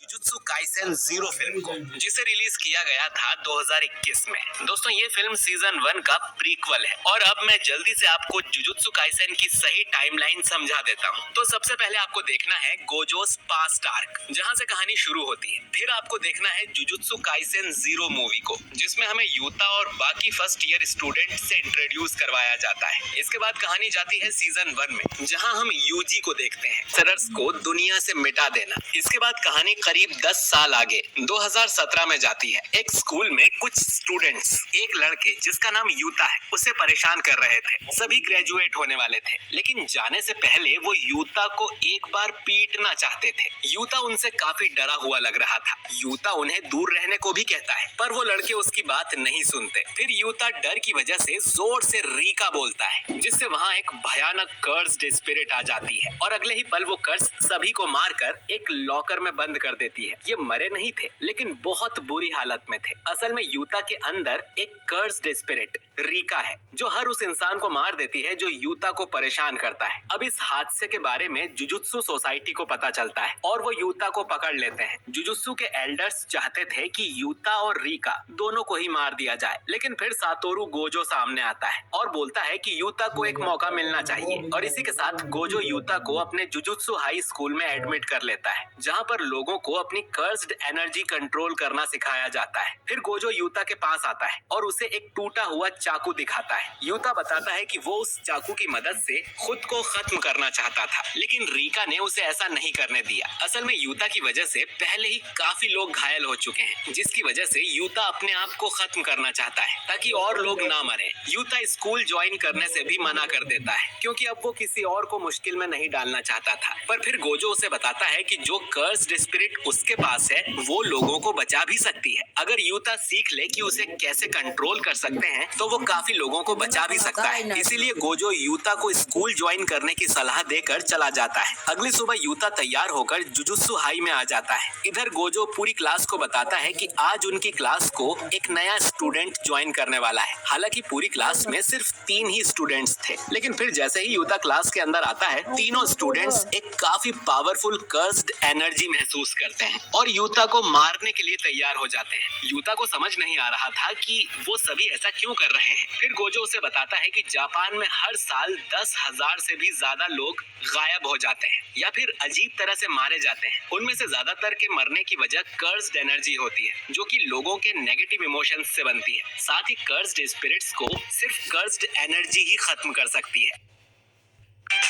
Jujutsu Kaisen zero film को, जिसे release किया गया था 2021 में। दोस्तों ये फिल्म सीजन 1 का प्रीक्वल है और अब मैं जल्दी से आपको जुजुत्सु काइसेन की सही टाइमलाइन समझा देता हूँ। तो सबसे पहले आपको देखना है गोजोस पास्ट आर्क, जहाँ से कहानी शुरू होती है। फिर आपको देखना है जुजुत्सु काइसेन जीरो मूवी को, जिसमें हमें यूता और बाकी फर्स्ट ईयर स्टूडेंट से इंट्रोड्यूस करवाया जाता है। इसके बाद कहानी जाती है सीजन 1 में, जहाँ हम यूजी को देखते हैं, सरर्स को दुनिया से मिटा देना। इसके बाद कहानी करीब 10 साल आगे 2017 में जाती है। एक स्कूल में कुछ स्टूडेंट्स एक लड़के जिसका नाम यूता है उसे परेशान कर रहे थे। सभी ग्रेजुएट होने वाले थे, लेकिन जाने से पहले वो यूता को एक बार पीटना चाहते थे। यूता उनसे काफी डरा हुआ लग रहा था। यूता उन्हें दूर रहने को भी कहता है, पर वो लड़के उसकी बात नहीं सुनते। फिर यूता डर की वजह से जोर से रीका बोलता है, जिससे वहाँ एक भयानक कर्स्ड स्पिरिट आ जाती है और अगले ही पल वो कर्स सभी को मारकर एक लॉकर में बंद कर देती है। ये मरे नहीं थे, लेकिन बहुत बुरी हालत में थे। असल में यूता के अंदर एक कर्स्ड स्पिरिट रीका है, जो हर उस इंसान को मार देती है जो यूता को परेशान करता है। अब इस हादसे के बारे में जुजुत्सु सोसाइटी को पता चलता है और वो यूता को पकड़ लेते हैं। जुजुत्सु के एल्डर्स चाहते थे कि यूता और रीका दोनों को ही मार दिया जाए, लेकिन फिर सातोरू गोजो सामने आता है और बोलता है कि यूता को एक मौका मिलना चाहिए। और इसी के साथ गोजो यूता को अपने जुजुत्सु हाई स्कूल में एडमिट कर लेता है, जहाँ पर लोगों को अपनी कर्स्ड एनर्जी कंट्रोल करना सिखाया जाता है। फिर गोजो यूता के पास आता है और उसे एक टूटा हुआ चाकू दिखाता है। यूता बताता है कि वो उस चाकू की मदद से खुद को खत्म करना चाहता था, लेकिन रीका ने उसे ऐसा नहीं करने दिया। असल में यूता की वजह से पहले ही काफी लोग घायल हो चुके हैं, जिसकी वजह से यूता अपने आप को खत्म करना चाहता है ताकि और लोग ना मरे। यूता स्कूल ज्वाइन करने से भी मना कर देता है, क्योंकि अब वो किसी और को मुश्किल में नहीं डालना चाहता था। पर फिर गोजो उसे बताता है कि जो कर्स्ड स्पिरिट उसके पास है वो लोगों को बचा भी सकती है। अगर यूता सीख ले कि उसे कैसे कंट्रोल कर सकते हैं तो वो काफी लोगों को बचा भी सकता है। इसीलिए गोजो यूता को स्कूल ज्वाइन करने की सलाह देकर चला जाता है। अगली सुबह यूता तैयार होकर जुजुत्सु हाई में आ जाता है। इधर गोजो पूरी क्लास को बताता है कि आज उनकी क्लास को एक नया स्टूडेंट ज्वाइन करने वाला है। हालांकि पूरी क्लास में सिर्फ 3 ही स्टूडेंट्स थे, लेकिन फिर जैसे ही यूता क्लास के अंदर आता है, तीनों स्टूडेंट्स एक काफी पावरफुल कर्स्ड एनर्जी महसूस करते हैं और यूता को मारने के लिए तैयार हो जाते हैं। यूता को समझ नहीं आ रहा था कि वो सभी ऐसा क्यों कर रहे हैं। फिर गोजो उसे बताता है कि जापान में हर साल 10,000 से भी ज्यादा लोग गायब हो जाते हैं या फिर अजीब तरह से मारे जाते हैं। उनमें से ज्यादातर के मरने की वजह कर्स्ड एनर्जी होती है, जो कि लोगों के नेगेटिव इमोशंस से बनती है। साथ ही कर्स्ड स्पिरिट्स को सिर्फ कर्स्ड एनर्जी ही खत्म कर सकती है।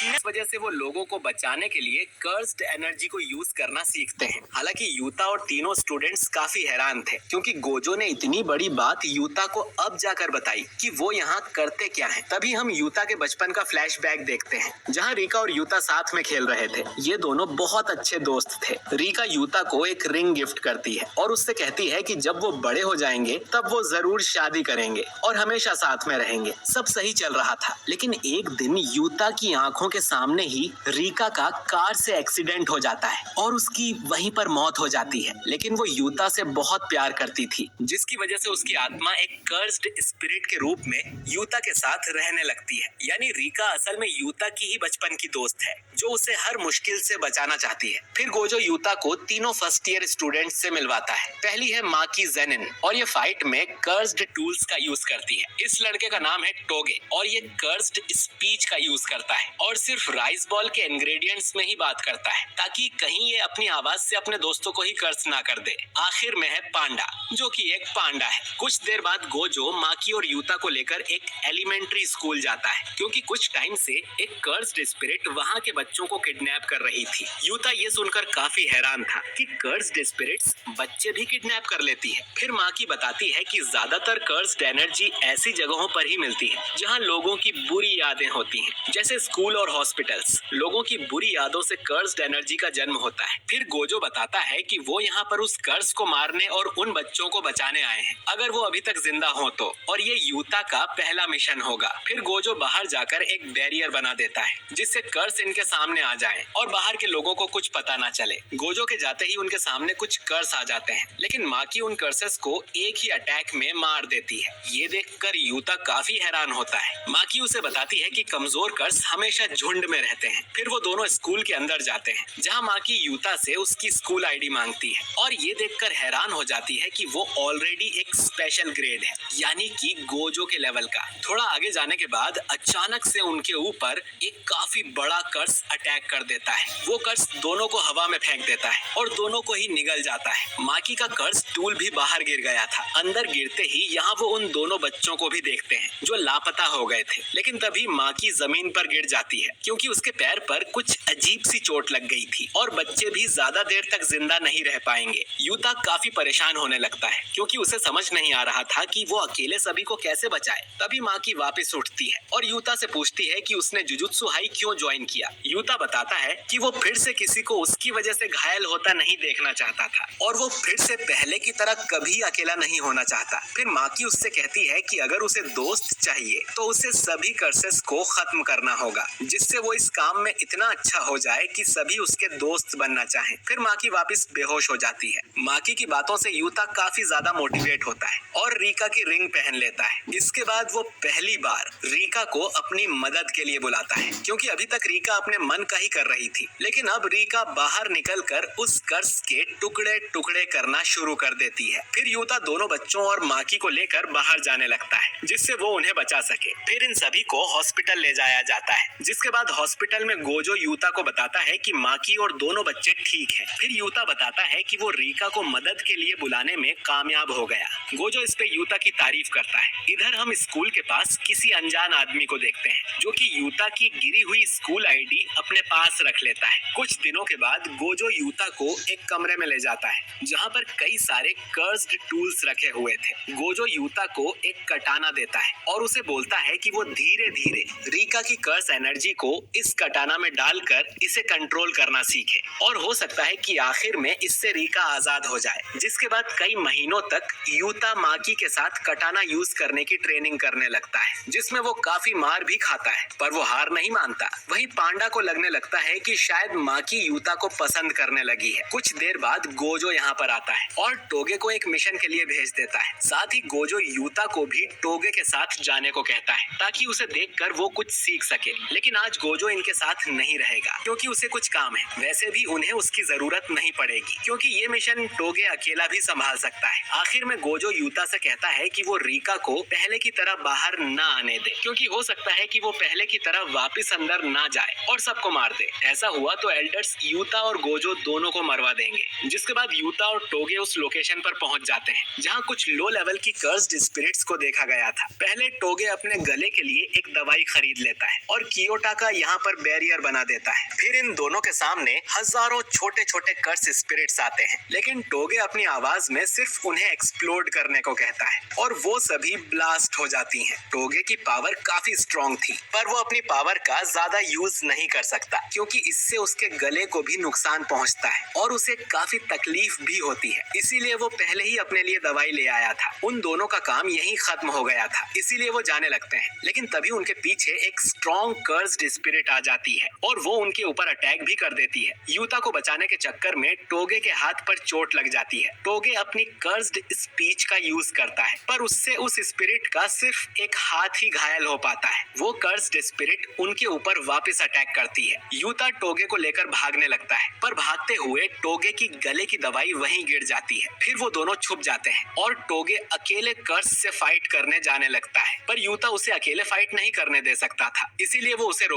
इस वजह से वो लोगों को बचाने के लिए कर्स्ड एनर्जी को यूज करना सीखते हैं। हालांकि यूता और तीनों स्टूडेंट्स काफी हैरान थे, क्योंकि गोजो ने इतनी बड़ी बात यूता को अब जाकर बताई कि वो यहाँ करते क्या हैं। तभी हम यूता के बचपन का फ्लैशबैक देखते हैं, जहाँ रीका और यूता साथ में खेल रहे थे। ये दोनों बहुत अच्छे दोस्त थे। रीका यूता को एक रिंग गिफ्ट करती है और उससे कहती है कि जब वो बड़े हो जाएंगे तब वो जरूर शादी करेंगे और हमेशा साथ में रहेंगे। सब सही चल रहा था, लेकिन एक दिन यूता की आंखों के सामने ही रीका का कार से एक्सीडेंट हो जाता है और उसकी वहीं पर मौत हो जाती है। लेकिन वो यूता से बहुत प्यार करती थी, जिसकी वजह से उसकी आत्मा एक कर्स्ड स्पिरिट के रूप में यूता के साथ रहने लगती है। यानी रीका असल में यूता की ही बचपन की दोस्त है, जो उसे हर मुश्किल से बचाना चाहती है। फिर गोजो यूता को तीनों फर्स्ट ईयर स्टूडेंट्स से मिलवाता है। पहली है माकी जेनिन और ये फाइट में कर्स्ड टूल्स का यूज करती है। इस लड़के का नाम है टोगे और ये कर्स्ड स्पीच का यूज करता है और सिर्फ राइस बॉल के इंग्रेडिएंट्स में ही बात करता है, ताकि कहीं ये अपनी आवाज से अपने दोस्तों को ही कर्स ना कर दे। आखिर में है पांडा, जो कि एक पांडा है। कुछ देर बाद गोजो माकी और यूता को लेकर एक एलिमेंट्री स्कूल जाता है, क्योंकि कुछ टाइम से एक कर्स्ड स्पिरिट वहाँ के बच्चों को किडनैप कर रही थी। यूता ये सुनकर काफी हैरान था कि कर्स्ड स्पिरिट्स बच्चे भी किडनैप कर लेती है। फिर माकी बताती है कि ज्यादातर कर्स्ड एनर्जी ऐसी जगहों पर ही मिलती है जहाँ लोगों की बुरी यादें होती हैं, जैसे स्कूल और हॉस्पिटल्स। लोगों की बुरी यादों से कर्स्ड एनर्जी का जन्म होता है। फिर गोजो बताता है कि वो यहाँ पर उस कर्स को मारने और उन बच्चों को बचाने आए हैं, अगर वो अभी तक जिंदा हो तो, और ये यूता का पहला मिशन होगा। फिर गोजो बाहर जाकर एक बैरियर बना देता है, जिससे कर्स इनके सामने आ जाए और बाहर के लोगों को कुछ पता ना चले। गोजो के जाते ही उनके सामने कुछ कर्स आ जाते हैं, लेकिन माकी उन कर्सेस को एक ही अटैक में मार देती है। ये देखकर यूता काफी हैरान होता है। माकी उसे बताती है कि कमजोर कर्स हमेशा हमेशा झुंड में रहते हैं। फिर वो दोनों स्कूल के अंदर जाते हैं, जहाँ माकी यूता से उसकी स्कूल आईडी मांगती है और ये देखकर हैरान हो जाती है कि वो ऑलरेडी एक स्पेशल ग्रेड है, यानी कि गोजो के लेवल का। थोड़ा आगे जाने के बाद अचानक से उनके ऊपर एक काफी बड़ा कर्स अटैक कर देता है। वो कर्स दोनों को हवा में फेंक देता है और दोनों को ही निगल जाता है। माकी का कर्स टूल भी बाहर गिर गया था। अंदर गिरते ही यहाँ वो उन दोनों बच्चों को भी देखते हैं जो लापता हो गए थे। लेकिन तभी माकी जमीन पर गिर जाती है क्योंकि उसके पैर पर कुछ अजीब सी चोट लग गई थी और बच्चे भी ज्यादा देर तक जिंदा नहीं रह पाएंगे। यूता काफी परेशान होने लगता है क्योंकि उसे समझ नहीं आ रहा था कि वो अकेले सभी को कैसे बचाए। तभी माकी वापस उठती है और यूता से पूछती है कि उसने जुजुत्सु हाई क्यों ज्वाइन किया। यूता बताता है कि वो फिर से किसी को उसकी वजह से घायल होता नहीं देखना चाहता था और वो फिर से पहले की तरह कभी अकेला नहीं होना चाहता। फिर माकी उससे कहती है कि अगर उसे दोस्त चाहिए तो उसे सभी कर्सेस को खत्म करना होगा, जिससे वो इस काम में इतना अच्छा हो जाए कि सभी उसके दोस्त बनना चाहें। फिर माकी वापस बेहोश हो जाती है। माकी की बातों से यूता काफी ज्यादा मोटिवेट होता है और रीका की रिंग पहन लेता है। इसके बाद वो पहली बार रीका को अपनी मदद के लिए बुलाता है क्योंकि अभी तक रीका अपने मन का ही कर रही थी, लेकिन अब रीका बाहर निकलकर उस कर्स के टुकड़े टुकड़े करना शुरू कर देती है। फिर यूता दोनों बच्चों और माकी को लेकर बाहर जाने लगता है जिससे वो उन्हें बचा सके। फिर इन सभी को हॉस्पिटल ले जाया जाता है, जिसके बाद हॉस्पिटल में गोजो यूता को बताता है कि माकी और दोनों बच्चे ठीक हैं। फिर यूता बताता है कि वो रीका को मदद के लिए बुलाने में कामयाब हो गया। गोजो इस पे यूता की तारीफ करता है। इधर हम स्कूल के पास किसी अनजान आदमी को देखते हैं जो कि यूता की गिरी हुई स्कूल आईडी अपने पास रख लेता है। कुछ दिनों के बाद गोजो यूता को एक कमरे में ले जाता है जहाँ पर कई सारे कर्स्ड टूल्स रखे हुए थे। गोजो यूता को एक कटाना देता है और उसे बोलता है कि वो धीरे धीरे रीका की कर्स एनर्जी को इस कटाना में डालकर इसे कंट्रोल करना सीखे और हो सकता है कि आखिर में इससे रीका आजाद हो जाए। जिसके बाद कई महीनों तक यूता माकी के साथ कटाना यूज करने की ट्रेनिंग करने लगता है, जिसमें वो काफी मार भी खाता है, पर वो हार नहीं मानता। वहीं पांडा को लगने लगता है कि शायद माकी यूता को पसंद करने लगी है। कुछ देर बाद गोजो यहाँ पर आता है और टोगे को एक मिशन के लिए भेज देता है। साथ ही गोजो यूता को भी टोगे के साथ जाने को कहता है ताकि उसे देखकर वो कुछ सीख सके। लेकिन आज गोजो इनके साथ नहीं रहेगा क्योंकि उसे कुछ काम है। वैसे भी उन्हें उसकी जरूरत नहीं पड़ेगी क्योंकि ये मिशन टोगे अकेला भी संभाल सकता है। आखिर में गोजो यूता से कहता है कि वो रीका को पहले की तरह बाहर न आने दे क्योंकि हो सकता है कि वो पहले की तरह वापस अंदर ना जाए और सबको मार दे। ऐसा हुआ तो एल्डर्स यूता और गोजो दोनों को मरवा देंगे। जिसके बाद यूता और टोगे उस लोकेशन पर पहुंच जाते हैं जहां कुछ लो लेवल की कर्स्ड स्पिरिट्स को देखा गया था। पहले टोगे अपने गले के लिए एक दवाई खरीद लेता है और कियोटा का यहाँ पर बैरियर बना देता है। फिर इन दोनों के सामने हजारों छोटे छोटे कर्स स्पिरिट्स आते हैं, लेकिन टोगे अपनी आवाज में सिर्फ उन्हें एक्सप्लोड करने को कहता है और वो सभी ब्लास्ट हो जाती हैं। टोगे की पावर काफी स्ट्रॉन्ग थी, पर वो अपनी पावर का ज्यादा यूज नहीं कर सकता क्योंकि इससे उसके गले को भी नुकसान पहुंचता है और उसे काफी तकलीफ भी होती है। इसीलिए वो पहले ही अपने लिए दवाई ले आया था। उन दोनों का काम यही खत्म हो गया था, इसीलिए वो जाने लगते हैं। लेकिन तभी उनके पीछे एक स्ट्रॉन्ग कर्स्ड स्पिरिट आ जाती है और वो उनके ऊपर अटैक भी कर देती है। यूता को बचाने के चक्कर में टोगे के हाथ पर चोट लग जाती है। टोगे अपनी कर्स्ड स्पीच का यूज करता है, पर उससे उस स्पिरिट का सिर्फ एक हाथ ही घायल हो पाता है। वो कर्स्ड स्पिरिट उनके ऊपर वापस अटैक करती है। यूता टोगे को लेकर भागने लगता है, पर भागते हुए टोगे की गले की दवाई वहीं गिर जाती है। फिर वो दोनों छुप जाते हैं और टोगे अकेले कर्स से फाइट करने जाने लगता है, पर यूता उसे अकेले फाइट नहीं करने दे सकता था, इसीलिए वो उसे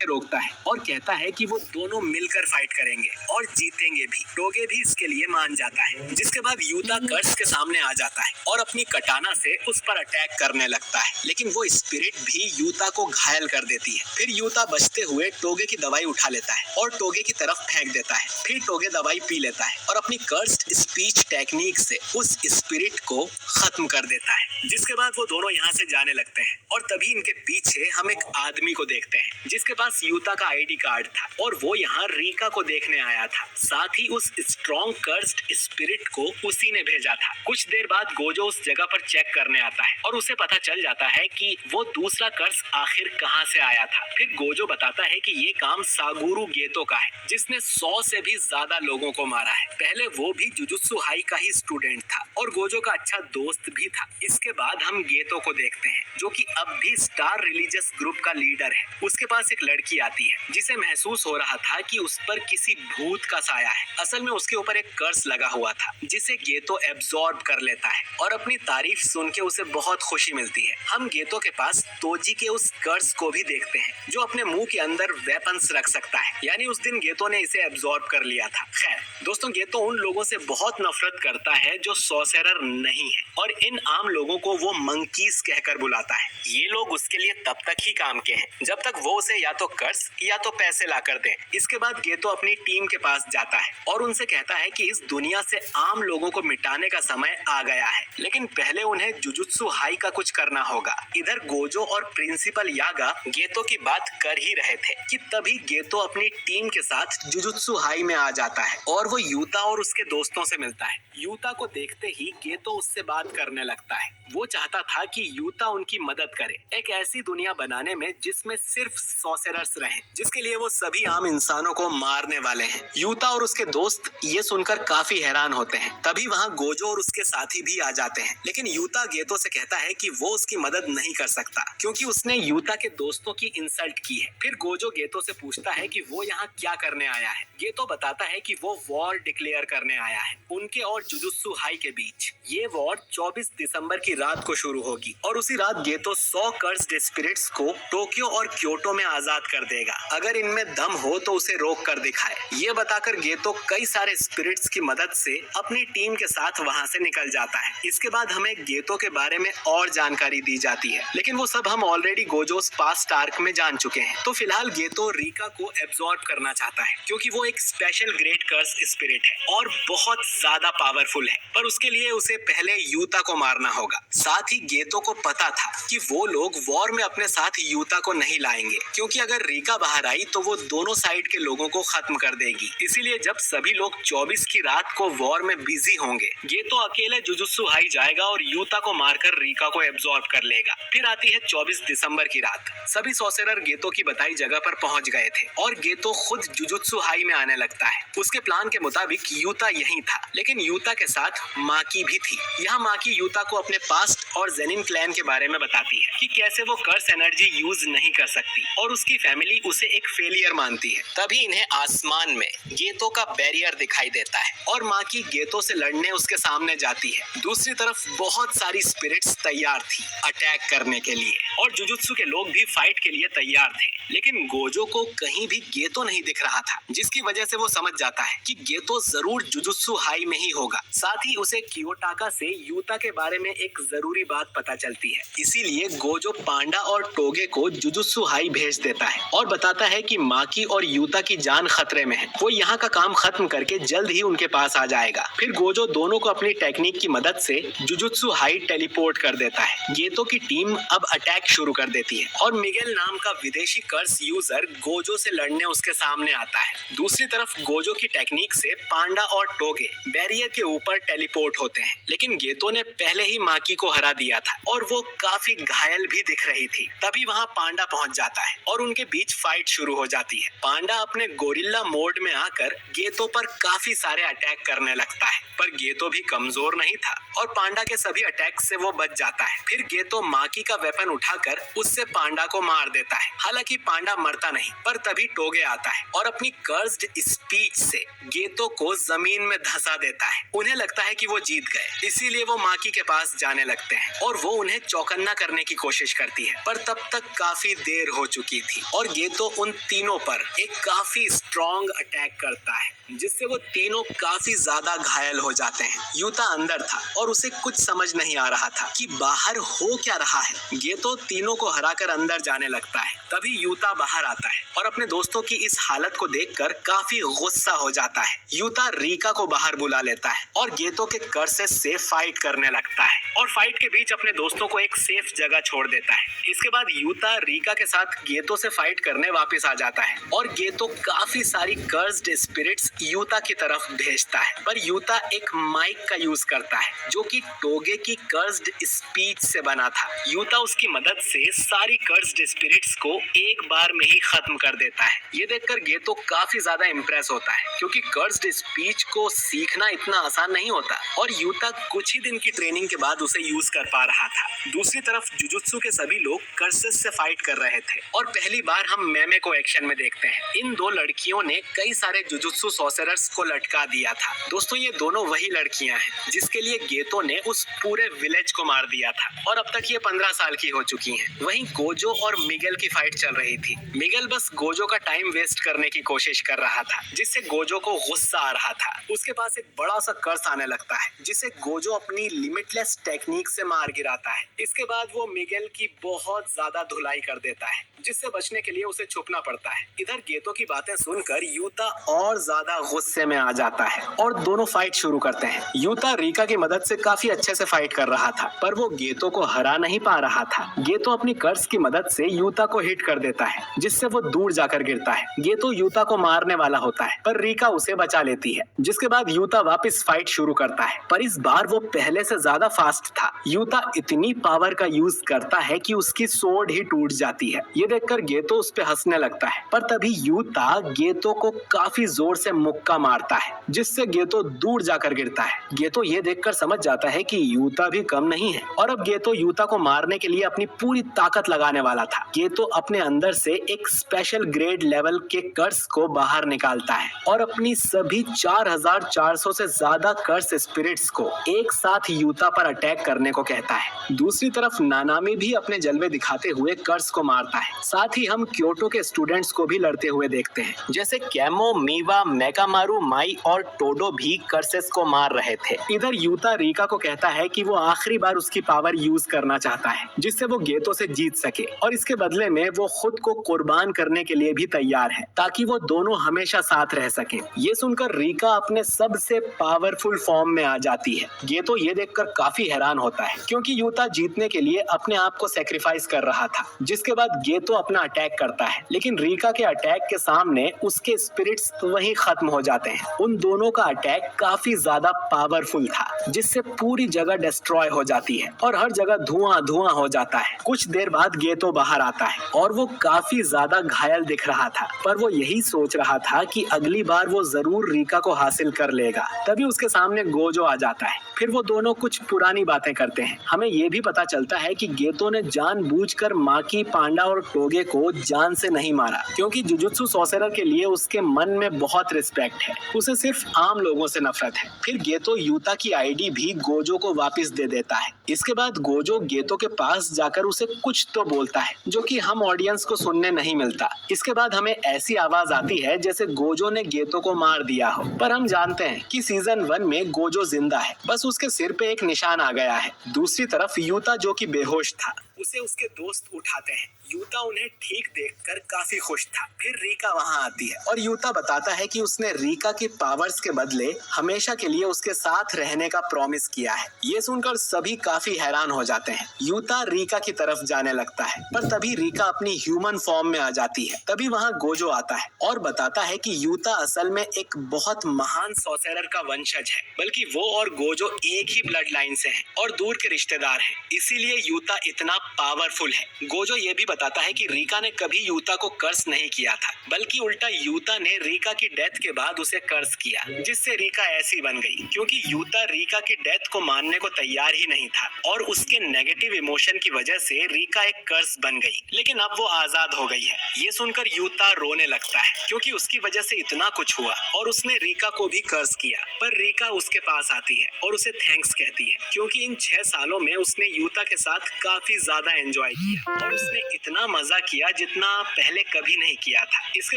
रोकता है और कहता है कि वो दोनों मिलकर फाइट करेंगे और जीतेंगे भी। टोगे भी इसके लिए मान जाता है। जिसके बाद यूता कर्स के सामने आ जाता है और अपनी कटाना से उस पर अटैक करने लगता है, लेकिन वो स्पिरिट भी यूता को घायल कर देती है। फिर यूता बचते हुए टोगे की दवाई उठा लेता है और टोगे की तरफ फेंक देता है। फिर टोगे दवाई पी लेता है और अपनी कर्स्ड स्पीच टेक्निक से उस स्पिरिट को खत्म कर देता है। जिसके बाद वो दोनों यहाँ से जाने लगते हैं और तभी इनके पीछे हम एक आदमी को देखते हैं जिसके पास यूता का आईडी कार्ड था और वो यहाँ रीका को देखने आया था। साथ ही उस स्ट्रॉन्ग कर्स्ड स्पिरिट को उसी ने भेजा था। कुछ देर बाद गोजो उस जगह पर चेक करने आता है और उसे पता चल जाता है कि वो दूसरा कर्स आखिर कहाँ से आया था। फिर गोजो बताता है कि ये काम सागुरु गेतो का है, जिसने 100 से भी ज्यादा लोगों को मारा है। पहले वो भी जुजुत्सु हाई का ही स्टूडेंट था, और गोजो का अच्छा दोस्त भी था। इसके बाद हम गेतो को देखते हैं जो कि अब भी स्टार रिलीजियस ग्रुप का लीडर है। उसके पास एक लड़की आती है जिसे महसूस हो रहा था कि उस पर किसी भूत का साया है। असल में उसके ऊपर एक कर्स लगा हुआ था जिसे गेतो एब्जॉर्ब कर लेता है और अपनी तारीफ सुन के उसे बहुत खुशी मिलती है। हम गेतो के पास तोजी के उस कर्स को भी देखते हैं जो अपने मुंह के अंदर वेपन्स रख सकता है, यानी उस दिन गेतो ने इसे एब्जॉर्ब कर लिया था। खैर दोस्तों, गेतो उन लोगों से बहुत नफरत करता है जो सॉर्सरर नहीं है और इन आम लोगों को वो मंकीज कहकर बुलाता है। ये लोग उसके लिए तब तक ही काम के हैं जब तक वो उसे या तो कर्स या तो पैसे ला कर दे। इसके बाद गेतो अपनी टीम के पास जाता है और उनसे कहता है कि इस दुनिया से आम लोगों को मिटाने का समय आ गया है, लेकिन पहले उन्हें जुजुत्सु हाई का कुछ करना होगा। इधर गोजो और प्रिंसिपल यागा गेतो की बात कर ही रहे थे कि तभी गेतो अपनी टीम के साथ जुजुत्सु हाई में आ जाता है और वो यूता और उसके दोस्तों से मिलता है। यूता को देखते ही गेतो उससे बात करने लगता है। वो चाहता था कि यूता उनकी मदद करे एक ऐसी दुनिया बनाने में जिसमें सिर्फ सॉर्सरर्स रहें, जिसके लिए वो सभी आम इंसानों को मारने वाले हैं। यूता और उसके दोस्त ये सुनकर काफी हैरान होते हैं। तभी वहाँ गोजो और उसके साथी भी आ जाते हैं, लेकिन यूता गेतो से कहता है कि वो उसकी मदद नहीं कर सकता क्योंकि उसने यूता के दोस्तों की इंसल्ट की है। फिर गोजो गेतो से पूछता है कि वो यहाँ क्या करने आया है। गेतो बताता है कि वो वॉर डिक्लेयर करने आया है उनके और जुजुत्सु हाई के बीच। ये वॉर 24 दिसंबर की रात को शुरू होगी और उसी रात गेतो 100 कर्स्ड स्पिरिट्स को टोक्यो और क्योटो में आजाद कर देगा। अगर इनमें दम हो तो उसे रोक कर दिखाए। ये बताकर गेतो कई सारे स्पिरिट्स की मदद से अपनी टीम के साथ वहां से निकल जाता है। इसके बाद हमें गेतो के बारे में और जानकारी दी जाती है, लेकिन वो सब हम ऑलरेडी गोजोस पास्ट आर्क में जान चुके हैं। तो फिलहाल गेतो रिका को एब्जॉर्ब करना चाहता है क्योंकि वो एक स्पेशल ग्रेट कर्स स्पिरिट है और बहुत ज्यादा पावरफुल है, पर उसके लिए उसे पहले यूता को मारना होगा। साथ ही गेतो को पता था कि वो लोग वॉर में अपने साथ यूता को नहीं लाएंगे क्योंकि अगर रिका बाहर आई तो वो दोनों साइड के लोगों को खत्म कर देगी। इसीलिए जब सभी लोग 24 की रात को वॉर में बिजी होंगे, गेतो अकेले जुजुत्सु हाई जाएगा और यूता को मारकर रिका को एब्जॉर्ब कर लेगा। फिर आती है 24 दिसंबर की रात। सभी सॉर्सरर गेतो की बताई जगह पर पहुंच गए थे और गेतो खुद जुजुत्सु हाई में आने लगता है। उसके प्लान के मुताबिक यूता यहीं था, लेकिन यूता के साथ माकी भी थी। यहाँ माकी यूता को अपने पास्ट और जेनिन क्लैन के बारे में बताती है कि कैसे वो कर्स एनर्जी यूज नहीं कर सकती और उसकी फैमिली उसे एक फेलियर मानती है। तभी इन्हें आसमान में गेतो का बैरियर दिखाई देता है और माकी गेतो से लड़ने उसके सामने जाती है। दूसरी तरफ बहुत सारी स्पिरिट्स तैयार थी अटैक करने के लिए और जुजुत्सु के लोग भी फाइट के लिए तैयार थे, लेकिन गोजो को कहीं भी गेतो नहीं दिख रहा था, जिसकी वजह से वो समझ जाता है कि गेतो जरूर जुजुत्सु हाई में ही होगा। साथ ही उसे कियोटाका से यूता के बारे में एक जरूरी बात पता चलती है। इसीलिए गोजो पांडा और टोगे को जुजुत्सु हाई भेज देता है और बताता है कि माकी और यूता की जान खतरे में है। वो यहाँ का काम खत्म करके जल्द ही उनके पास आ जाएगा। फिर गोजो दोनों को अपनी टेक्निक की मदद से जुजुत्सु हाई टेलीपोर्ट कर देता है। गेतो की टीम अब अटैक शुरू कर देती है और मिगेल नाम का विदेशी कर्स यूजर गोजो से लड़ने उसके सामने आता है। दूसरी तरफ गोजो की टेक्निक से पांडा और टोगे बैरियर के ऊपर टेलीपोर्ट होते हैं, लेकिन गेतो ने पहले ही माकी को हरा दिया था और वो काफी घायल भी दिख रही थी। तभी वहाँ पांडा पहुँच जाता है और उनके बीच फाइट शुरू हो जाती है। पांडा अपने गोरिल्ला मोड में आकर गेतो पर काफी सारे अटैक करने लगता है, पर गेतो भी कमजोर नहीं था और पांडा के सभी अटैक से वो बच जाता है। फिर गेतो माकी का वेपन उठाकर उससे पांडा को मार देता है। हालांकि पांडा मरता नहीं, पर तभी टोगे आता है और अपनी कर्स्ड स्पीच से गेतो को जमीन में धंसा देता है। उन्हें लगता है कि वो जीत गए, इसीलिए वो माकी के पास जाने लगते हैं और वो उन्हें चौकन्ना करने की कोशिश करती है, पर तब तक काफी देर हो चुकी थी और गेतो उन तीनों पर एक काफी स्ट्रॉन्ग अटैक करता है, जिससे वो तीनों काफी ज्यादा घायल हो जाते हैं। यूता अंदर था और उसे कुछ समझ नहीं आ रहा था कि बाहर हो क्या रहा है। गेतो तीनों को हराकर अंदर जाने लगता है। तभी यूता बाहर आता है और अपने दोस्तों की इस हालत को देखकर काफी गुस्सा हो जाता है। यूता रिका को बाहर बुला लेता है और गेतो के कर्स से फाइट करने लगता है और फाइट के बीच अपने दोस्तों को एक सेफ जगह छोड़ देता है। इसके बाद यूता रिका के साथ गेतो से फाइट करने वापस आ जाता है और गेतो काफी सारी कर्स्ड स्पिरिट्स यूता की तरफ भेजता है, पर यूता एक माइक का यूज करता है जो कि टोगे की कर्स्ड स्पीच से बना था। यूता उसकी मदद से सारी कर्स्ड स्पिरिट्स को एक बार में ही खत्म कर देता है। ये देखकर गेतो काफी ज्यादा इम्प्रेस होता है क्योंकि कर्स्ड स्पीच को सीखना इतना आसान नहीं होता और और यूता कुछ ही दिन की ट्रेनिंग के बाद उसे यूज कर पा रहा था। दूसरी तरफ जुजुत्सु के सभी लोग कर्सेस से फाइट कर रहे थे और पहली बार हम मैमे को एक्शन में देखते हैं। इन दो लड़कियों ने कई सारे जुजुत्सु सॉर्सरर्स को लटका दिया था। दोस्तों ये दोनों वही लड़कियां हैं जिसके लिए गेतो ने उस पूरे विलेज को मार दिया था और अब तक ये 15 साल की हो चुकी हैं। वहीं गोजो और मिगेल की फाइट चल रही थी। मिगेल बस गोजो का टाइम वेस्ट करने की कोशिश कर रहा था जिससे गोजो को गुस्सा आ रहा था। उसके पास एक बड़ा सा कर्स आने लगता है जिसे गोजो अपनी लिमिटलेस टेक्निक से मार गिराता है। इसके बाद वो मिगेल की बहुत ज्यादा धुलाई कर देता है जिससे बचने के लिए उसे छुपना पड़ता है। इधर गेतो की बातें सुनकर यूता और ज्यादा गुस्से में आ जाता है और दोनों फाइट शुरू करते हैं। यूता रीका की मदद से काफी अच्छे से फाइट कर रहा था पर वो गेतो को हरा नहीं पा रहा था। गेतो अपनी कर्स की मदद से यूता को हिट कर देता है जिससे वो दूर जाकर गिरता है। गेतो यूता को मारने वाला होता है पर रीका उसे बचा लेती है जिसके बाद यूता वापस फाइट शुरू करता है पर इस बार वो पहले से ज्यादा फास्ट था। यूता इतनी पावर का यूज करता है कि उसकी सोर्ड ही टूट जाती है। ये देखकर गेतो उस पे हंसने लगता है पर तभी यूता गेतो को काफी जोर से मुक्का मारता है जिससे गेतो दूर जाकर गिरता है। गेतो ये देखकर समझ जाता है कि यूता भी कम नहीं है और अब गेतो यूता को मारने के लिए अपनी पूरी ताकत लगाने वाला था। गेतो अपने अंदर से एक स्पेशल ग्रेड लेवल के कर्स को बाहर निकालता है और अपनी सभी 4400 से ज्यादा कर्स स्पिरिट्स को एक साथ यूता पर अटैक करने को कहता है। दूसरी तरफ नानामी भी अपने जलवे दिखाते हुए कर्स को मारता है। साथ ही हम क्योटो के स्टूडेंट्स को भी लड़ते हुए देखते हैं जैसे कैमो, मीवा, मेकामारू, माई और टोडो भी कर्सेस को मार रहे थे। इधर यूता रीका को कहता है कि वो आखिरी बार उसकी पावर यूज करना चाहता है जिससे वो गेतो से जीत सके और इसके बदले में वो खुद को कुर्बान करने के लिए भी तैयार है ताकि वो दोनों हमेशा साथ रह सकें। ये सुनकर रीका अपने सबसे पावरफुल फॉर्म में आ जाती है। गेतो ये देखकर काफी हैरान होता है क्योंकि यूता जीतने के लिए अपने आप को सेक्रीफाइस कर रहा था। जिसके बाद गेतो अपना अटैक करता है लेकिन रीका के अटैक के सामने उसके स्पिरिट्स वहीं खत्म हो जाते हैं। उन दोनों का अटैक काफी ज्यादा पावरफुल था जिससे पूरी जगह डिस्ट्रॉय हो जाती है और हर जगह धुआं धुआं हो जाता है। कुछ देर बाद गेतो बाहर आता है और वो काफी ज्यादा घायल दिख रहा था पर वो यही सोच रहा था कि अगली बार वो जरूर रीका को हासिल कर लेगा। तभी उसके सामने गोजो आ जाता है। फिर वो दोनों कुछ पुरानी बातें करते हैं। हमें ये भी पता चलता है कि गेतो ने जानबूझकर माकी, पांडा और टोगे को जान से नहीं मारा क्योंकि जुजुत्सु सॉर्सरर के लिए उसके मन में बहुत रिस्पेक्ट है। उसे सिर्फ आम लोगों से नफरत है। फिर गेतो यूता की आईडी भी गोजो को वापस दे देता है। इसके बाद गोजो गेतो के पास जाकर उसे कुछ तो बोलता है जो कि हम ऑडियंस को सुनने नहीं मिलता। इसके बाद हमें ऐसी आवाज आती है जैसे गोजो ने गेतो को मार दिया हो पर हम जानते हैं कि सीजन 1 में गोजो जिंदा है, बस उसके सिर पे एक निशान आ गया है। दूसरी तरफ यूता जो कि बेहोश था उसे उसके दोस्त उठाते हैं। यूता उन्हें ठीक देखकर काफी खुश था। फिर रीका वहां आती है और यूता बताता है कि उसने रीका की पावर्स के बदले हमेशा के लिए उसके साथ रहने का प्रॉमिस किया है। ये सुनकर सभी काफी हैरान हो जाते हैं। यूता रीका की तरफ जाने लगता है पर तभी रीका अपनी ह्यूमन फॉर्म में आ जाती है। तभी वहां गोजो आता है और बताता है कि यूता असल में एक बहुत महान सॉर्सरर का वंशज है, बल्कि वो और गोजो एक ही ब्लड लाइन से हैं और दूर के रिश्तेदार हैं, इसीलिए यूता इतना पावरफुल है। गोजो ये भी बताता है कि रीका ने कभी यूता को कर्स नहीं किया था, बल्कि उल्टा यूता ने रीका की डेथ के बाद उसे कर्स किया जिससे रीका ऐसी बन गई क्योंकि यूता रीका की डेथ को मानने को तैयार ही नहीं था और उसके नेगेटिव इमोशन की वजह से रीका एक कर्स बन गई। लेकिन अब वो आजाद हो गई है। ये सुनकर यूता रोने लगता है क्योंकि उसकी वजह से इतना कुछ हुआ और उसने रीका को भी कर्स किया। पर रीका उसके पास आती है और उसे थैंक्स कहती है क्योंकि इन 6 सालों में उसने यूता के साथ काफी ज्यादा एंजॉय किया और उसने इतना मजा किया जितना पहले कभी नहीं किया था। इसके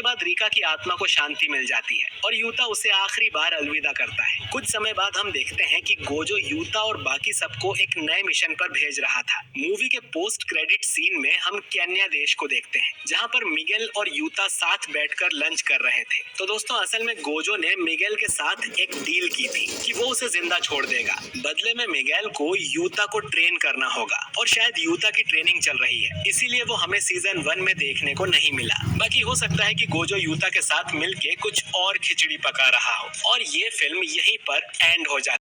बाद रीका की आत्मा को शांति मिल जाती है और यूता उसे आखिरी बार अलविदा करता है। कुछ समय बाद हम देखते हैं कि गोजो यूता और बाकी सबको एक नए मिशन पर भेज रहा था। मूवी के पोस्ट क्रेडिट सीन में हम केन्या देश को देखते हैं जहां पर मिगेल और यूता साथ बैठकर लंच कर रहे थे। तो दोस्तों असल में गोजो ने मिगेल के साथ एक डील की थी कि वो उसे जिंदा छोड़ देगा। बदले में मिगेल को यूता को ट्रेन करना होगा और शायद यूता की ट्रेनिंग चल रही है, इसीलिए वो हमें सीजन 1 में देखने को नहीं मिला। बाकी हो सकता है कि गोजो यूता के साथ मिलके कुछ और खिचड़ी पका रहा हो और ये फिल्म यहीं पर एंड हो जाती है।